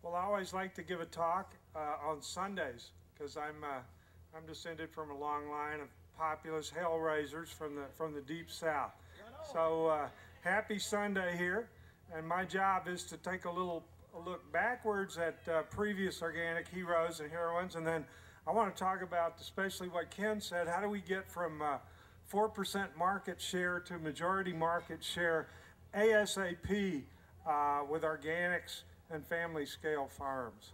Well, I always like to give a talk on Sundays because I'm descended from a long line of populous hellraisers from the deep south. So happy Sunday here, and my job is to take a look backwards at previous organic heroes and heroines, and then I want to talk about especially what Ken said. How do we get from 4% market share to majority market share ASAP with organics and family scale farms?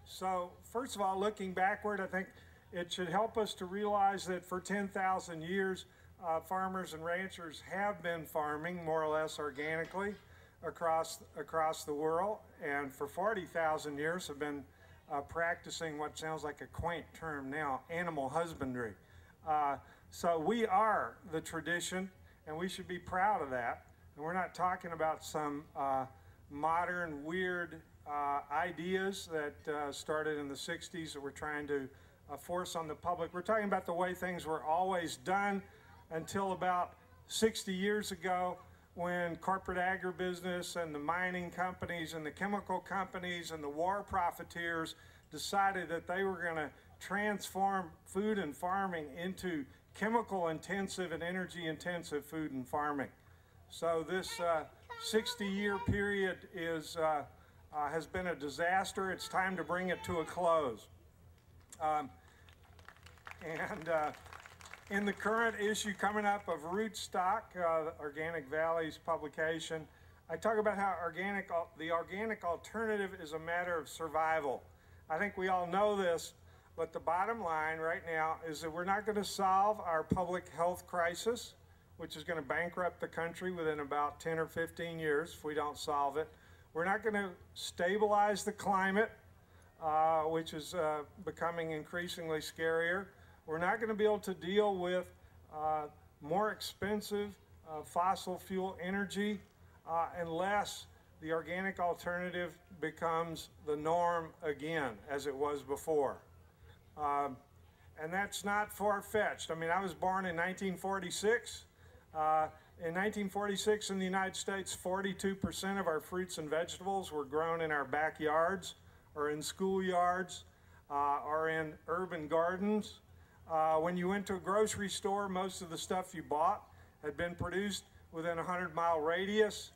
So first of all, looking backward, I think it should help us to realize that for 10,000 years, farmers and ranchers have been farming more or less organically across the world, and for 40,000 years have been practicing what sounds like a quaint term now, animal husbandry. So we are the tradition, and we should be proud of that. And we're not talking about some modern, weird ideas that started in the 60s that we're trying to force on the public. We're talking about the way things were always done until about 60 years ago, when corporate agribusiness and the mining companies and the chemical companies and the war profiteers decided that they were going to transform food and farming into chemical intensive and energy intensive food and farming. So this 60-year period has been a disaster. It's time to bring it to a close. In the current issue coming up of Rootstock, Organic Valley's publication, I talk about how the organic alternative is a matter of survival. I think we all know this, but the bottom line right now is that we're not going to solve our public health crisis, which is going to bankrupt the country within about 10 or 15 years if we don't solve it. We're not going to stabilize the climate, which is becoming increasingly scarier. We're not going to be able to deal with more expensive fossil fuel energy unless the organic alternative becomes the norm again, as it was before. And that's not far-fetched. I mean, I was born in 1946. In 1946 in the United States, 42% of our fruits and vegetables were grown in our backyards or in schoolyards or in urban gardens. When you went to a grocery store, most of the stuff you bought had been produced within a 100-mile radius.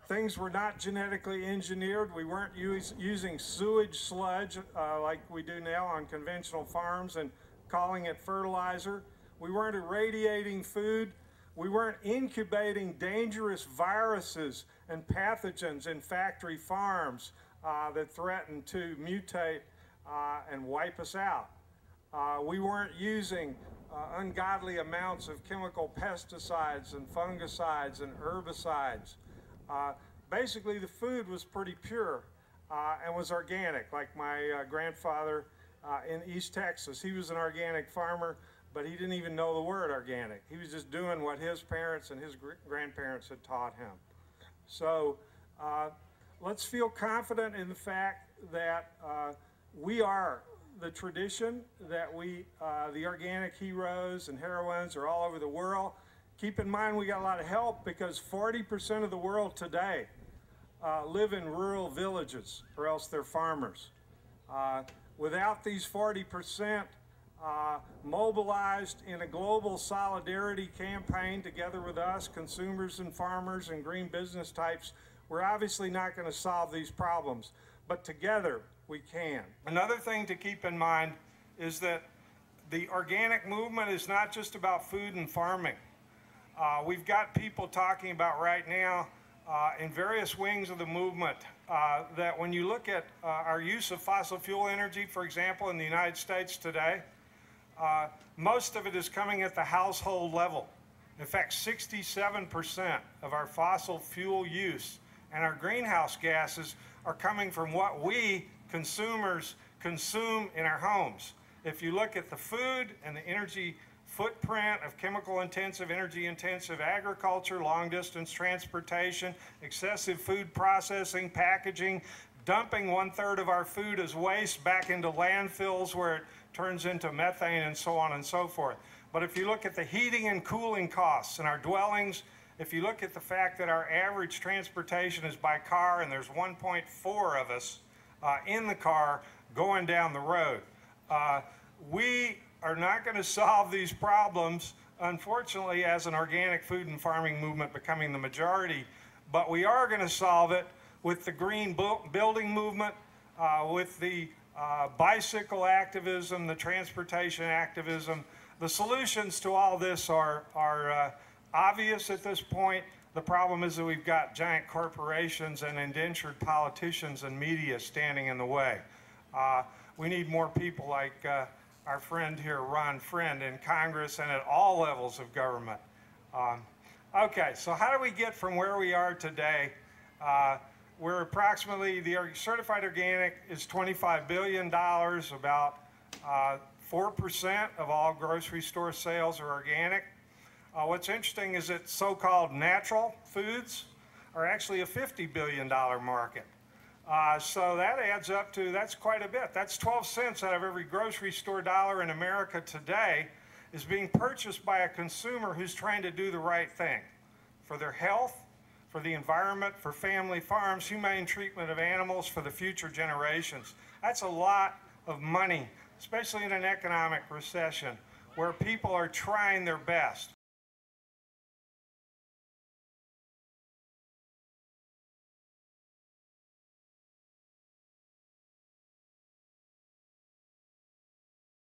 Things were not genetically engineered. We weren't using sewage sludge like we do now on conventional farms and calling it fertilizer. We weren't irradiating food. We weren't incubating dangerous viruses and pathogens in factory farms that threaten to mutate and wipe us out. We weren't using ungodly amounts of chemical pesticides and fungicides and herbicides. Basically, the food was pretty pure and was organic, like my grandfather in East Texas. He was an organic farmer, but he didn't even know the word organic. He was just doing what his parents and his grandparents had taught him. So let's feel confident in the fact that we are the tradition, that the organic heroes and heroines are all over the world. Keep in mind we got a lot of help because 40% of the world today live in rural villages, or else they're farmers. Without these 40% mobilized in a global solidarity campaign together with us, consumers and farmers and green business types, we're obviously not going to solve these problems, but together we can. Another thing to keep in mind is that the organic movement is not just about food and farming. We've got people talking about right now in various wings of the movement that when you look at our use of fossil fuel energy, for example, in the United States today, most of it is coming at the household level. In fact, 67% of our fossil fuel use and our greenhouse gases are coming from what we consumers consume in our homes. If you look at the food and the energy footprint of chemical intensive, energy intensive agriculture, long distance transportation, excessive food processing, packaging, dumping 1/3 of our food as waste back into landfills where it turns into methane and so on and so forth. But if you look at the heating and cooling costs in our dwellings if you look at the fact that our average transportation is by car and there's 1.4 of us in the car going down the road. We are not going to solve these problems, unfortunately, as an organic food and farming movement becoming the majority, but we are going to solve it with the green building movement, with the bicycle activism, the transportation activism. The solutions to all this are obvious at this point. The problem is that we've got giant corporations and indentured politicians and media standing in the way. We need more people like our friend here, Ron Friend, in Congress and at all levels of government. Okay, so how do we get from where we are today? We're approximately, the certified organic is $25 billion, about 4% of all grocery store sales are organic. What's interesting is that so-called natural foods are actually a $50 billion market. So that adds up to, that's quite a bit. That's 12 cents out of every grocery store dollar in America today is being purchased by a consumer who's trying to do the right thing for their health, for the environment, for family farms, humane treatment of animals for the future generations. That's a lot of money, especially in an economic recession where people are trying their best.